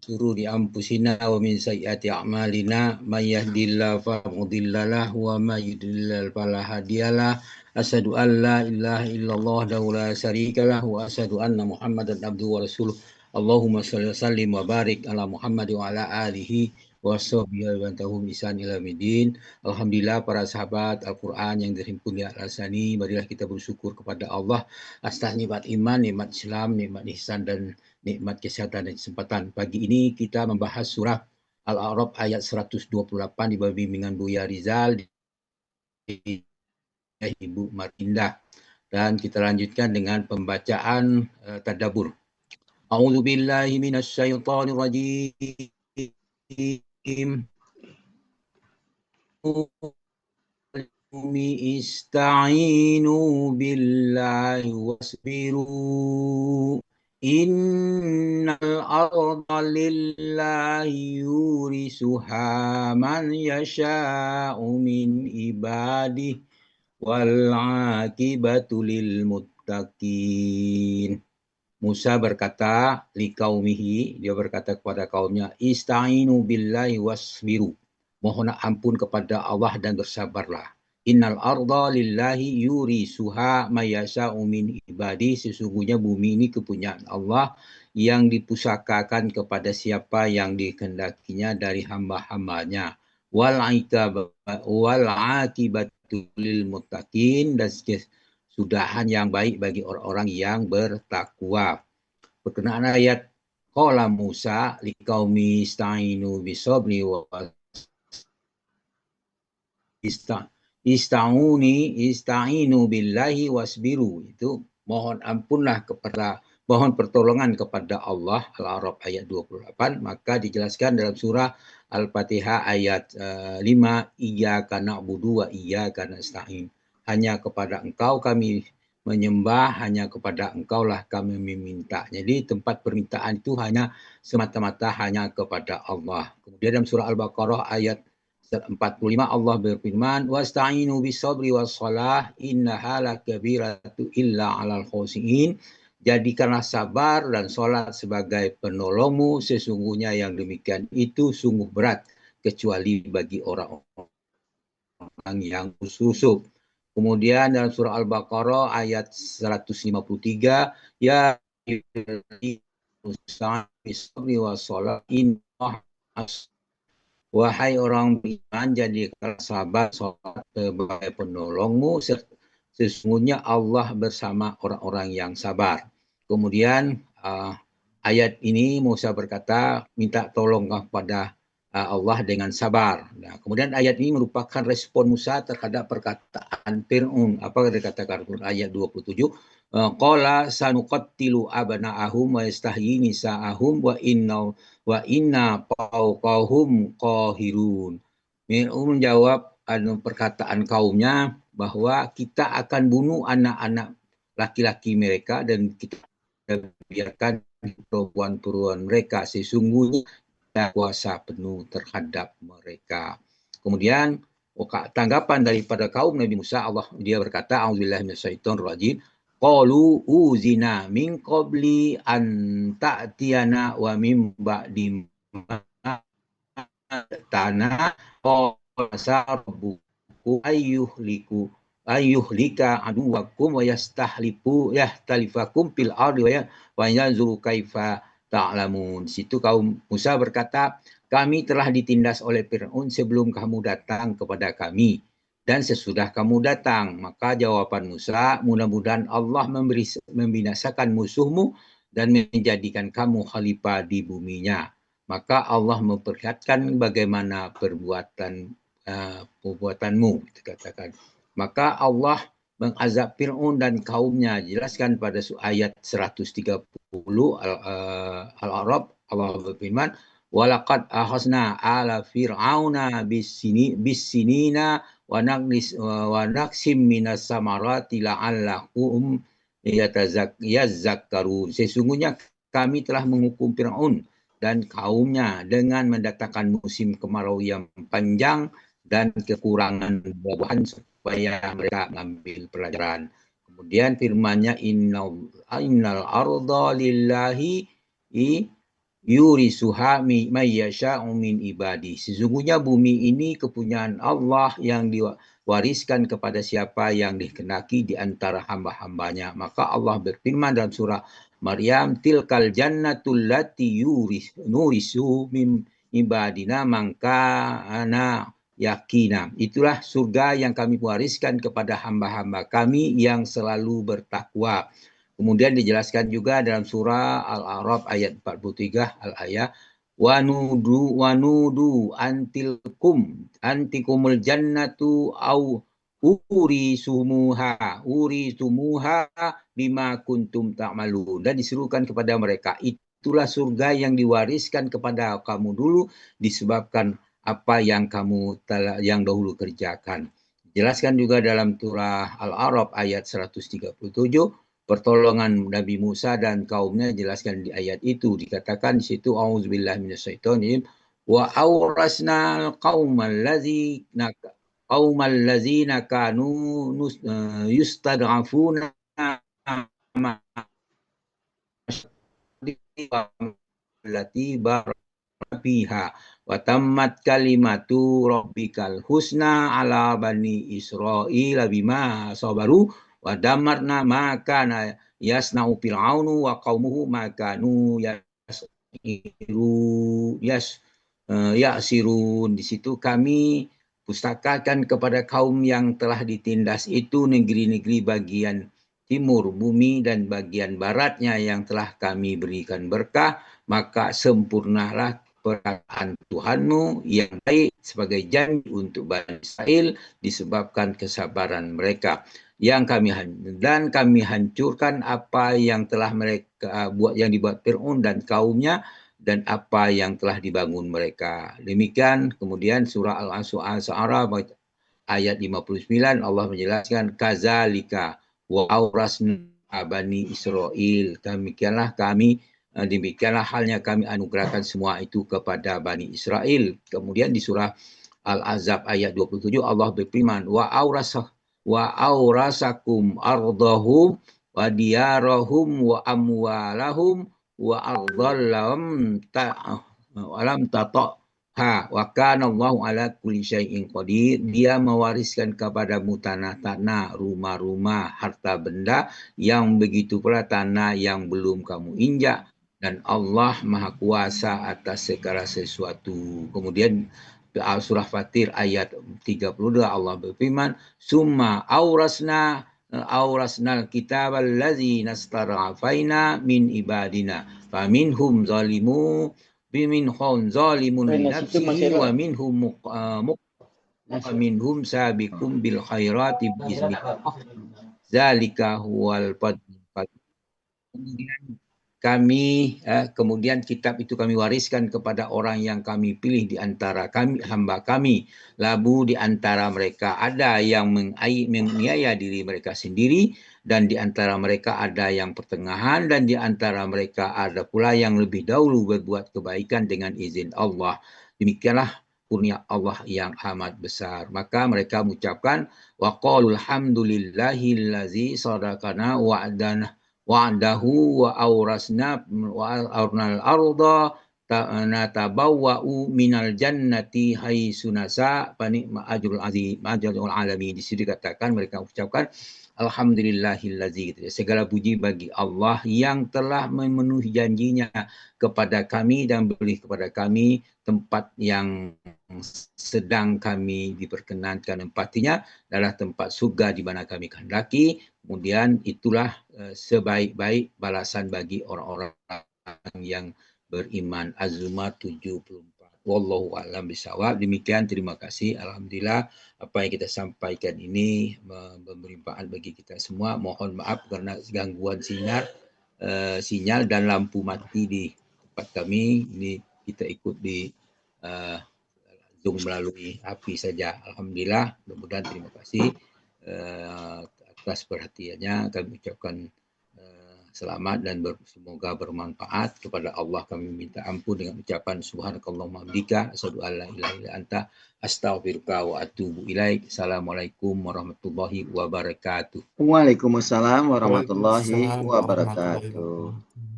شرور أنفسنا ومن سيئات أعمالنا من يهدي الله فلا مضل له ومن يضلل فلا هادي له أشهد أن لا إله إلا الله وحده لا شريك له وأشهد أن محمدا عبده ورسوله اللهم صل وسلم وبارك على Muhammad wa ala alihi wa sahbihi wa tahum ihsan ila midin. Alhamdulillah para sahabat Al-Quran yang dihimpun di Al-Asani, marilah kita bersyukur kepada Allah atas nikmat iman, nikmat Islam, nikmat ihsan dan nikmat kesehatan dan kesempatan. Pagi ini kita membahas surah Al-A'raf ayat 128 di bawah bimbingan Buya Rizal di Ibu Martinda. Dan kita lanjutkan dengan pembacaan tadabbur. A'udzu billahi minasy syaithanir rajim. Ista'inu billahi wasbiru. Innal arda lillahi yurisuha man yasha'u min ibadihi wal aqibatu lil muttaqin. Musa berkata liqaumihi, dia berkata kepada kaumnya, ista'inu billahi wasbiru. Mohon ampun kepada Allah dan bersabarlah. Innal arda lillahi yurisuha mayasa'u min ibadi. Sesungguhnya bumi ini kepunyaan Allah yang dipusakakan kepada siapa yang dikehendakinya dari hamba-hambanya. Wal aqibatu lil muttaqin, dan sudahan yang baik bagi orang-orang yang bertakwa. Berkenaan ayat qala Musa liqaumi ista'inu bisabri wa ista'inu billahi wasbiru. Itu mohon pertolongan kepada Allah. Al-A'raf ayat 28. Maka dijelaskan dalam surah Al-Fatihah ayat 5, iyyaka na'budu wa iyyaka nasta'in. Hanya kepada Engkau kami menyembah, hanya kepada Engkau lah kami meminta. Jadi tempat permintaan itu hanya semata-mata hanya kepada Allah. Kemudian dalam surah Al-Baqarah ayat 45 Allah berfirman, wasta'inu bisabri wassalah innaha lakabiratu illa 'alal khashiin. Jadikanlah sabar dan salat sebagai penolongmu, sesungguhnya yang demikian itu sungguh berat kecuali bagi orang-orang yang khusyuk. Kemudian dalam surah Al-Baqarah ayat 153, ya wahai orang beriman, jadikanlah sabar salat sebagai penolongmu, sesungguhnya Allah bersama orang-orang yang sabar. Kemudian ayat ini Musa berkata minta tolong kepada Allah dengan sabar. Nah, kemudian ayat ini merupakan respon Musa terhadap perkataan Fir'aun. Apa dikatakan ayat 27? Qala sanuqattilu abna'ahum wa yastahyi nisa'ahum wa inna fawqahum qahirun. Fir'aun menjawab perkataan kaumnya bahwa kita akan bunuh anak-anak laki-laki mereka dan kita biarkan perempuan-perempuan mereka, sesungguhnya kuasa penuh terhadap mereka. Kemudian tanggapan daripada kaum Nabi Musa, dia berkata, a'udzubillahi minasyaitonir rajim, qalu uzina min qabli an ta'tiyana wa min ba'di tanah qasa rabbukum ayyuhlika aduwakum wa yahtalifakum fil ardi wa yanzuru kaifa ta'lamun. Situ kaum Musa berkata, kami telah ditindas oleh Fir'aun sebelum kamu datang kepada kami dan sesudah kamu datang. Maka jawaban Musa, mudah-mudahan Allah membinasakan musuhmu dan menjadikan kamu khalifah di buminya. Maka Allah memperlihatkan bagaimana perbuatanmu, dikatakan. Maka Allah mengazab Fir'aun dan kaumnya. Jelaskan pada ayat 130 Al-A'raf, Allah berfirman, walaqad akhazna ala fir'auna bisinina wa naqsim minas samarati la'allahum yazakkarun. Sesungguhnya kami telah menghukum Fir'aun dan kaumnya dengan mendatangkan musim kemarau yang panjang dan kekurangan buah-buahan supaya mereka mengambil pelajaran. Kemudian firman-Nya innal arda lillahi yurisuha may yasha'u min ibadi. Sesungguhnya bumi ini kepunyaan Allah yang diwariskan kepada siapa yang dikehendaki di antara hamba-hambanya. Maka Allah berfirman dalam surah Maryam, tilkal jannatul lati nurisu min ibadina mangka ana yakina. Itulah surga yang kami wariskan kepada hamba-hamba kami yang selalu bertakwa. Kemudian dijelaskan juga dalam surah Al-A'raf ayat 43 al-ayat wanudu antikumul jannatu au urisumuha bima kuntum ta'malun. Dan disuruhkan kepada mereka, itulah surga yang diwariskan kepada kamu dulu disebabkan apa yang kamu yang dahulu kerjakan. Jelaskan juga dalam surah Al-A'raf ayat 137 pertolongan Nabi Musa dan kaumnya, jelaskan di ayat itu, dikatakan di situ auzubillahi minasyaitonir wa aurasnal qaumal ladzina kanu yustad'afuna allati fiha wa tammat kalimatu rabbikal husna ala bani Israil bima sabaru wa damarna ma kana yasna'u fir'aunu wa qaumuhu ma kanu yasirun. Di situ kami pustakakan kepada kaum yang telah ditindas itu negeri-negeri bagian timur bumi dan bagian baratnya yang telah kami berikan berkah, maka sempurnalah perkataan Tuhanmu yang baik sebagai janji untuk Bani Israel disebabkan kesabaran mereka. Kami hancurkan apa yang telah mereka buat, yang dibuat Fir'aun dan kaumnya, dan apa yang telah dibangun mereka. Demikian kemudian surah Al-A'raf ayat 59 Allah menjelaskan kazalika wa aurasna bani Israel. Demikianlah halnya kami anugerahkan semua itu kepada Bani Israel. Kemudian di surah Al-Ahzab ayat 27 Allah berfirman wa aurasakum ardahum wa diyarahum wa amwalahum wa ardallam alam tata' wa kana Allahu ala kulli syai'in qadir. Dia mewariskan kepadamu tanah-tanah, rumah-rumah, harta benda yang begitu pula tanah yang belum kamu injak, dan Allah Maha Kuasa atas segala sesuatu. Kemudian surah Fatir ayat 32 Allah berfirman, summa aurasnal kitab allazi nastara'afaina min ibadina faminhum zalimun li nafsihi wa minhum sabiqum bil khairati biiznillah zalika huwal fadl. Kemudian kitab itu kami wariskan kepada orang yang kami pilih di antara kami, hamba kami. Lalu di antara mereka ada yang menganiaya diri mereka sendiri, dan di antara mereka ada yang pertengahan, dan di antara mereka ada pula yang lebih dahulu berbuat kebaikan dengan izin Allah. Demikianlah kurnia Allah yang amat besar. Maka mereka mengucapkan wa qalul hamdulillahillazi sadaqana wa'dahu wa aurasna wa arnal arda natabawwa'u minal jannati haitsu nasa fa ni'ma ajrul azim ajrul alamin. Di sini dikatakan mereka ucapkan alhamdulillahillazi, segala puji bagi Allah yang telah memenuhi janjinya kepada kami dan beri kepada kami tempat yang sedang kami diperkenankan empatinya adalah tempat surga di mana kami kehendaki. Kemudian itulah sebaik-baik balasan bagi orang-orang yang beriman. Az-Zumar 74. Wallahu a'lam bishawab. Demikian, terima kasih. Alhamdulillah apa yang kita sampaikan ini bermanfaat bagi kita semua. Mohon maaf karena gangguan sinyal dan lampu mati di tempat kami. Ini kita ikut di Zoom melalui api saja. Alhamdulillah, mudah-mudahan terima kasih atas perhatiannya. Kami ucapkan selamat dan semoga bermanfaat. Kepada Allah kami minta ampun dengan ucapan subhanakallahumma bika asyhadu an la ilaha illa anta astaghfiruka wa atubu ilaik. Assalamualaikum warahmatullahi wabarakatuh. Waalaikumsalam warahmatullahi Waalaikumsalam warahmatullahi wabarakatuh. wabarakatuh.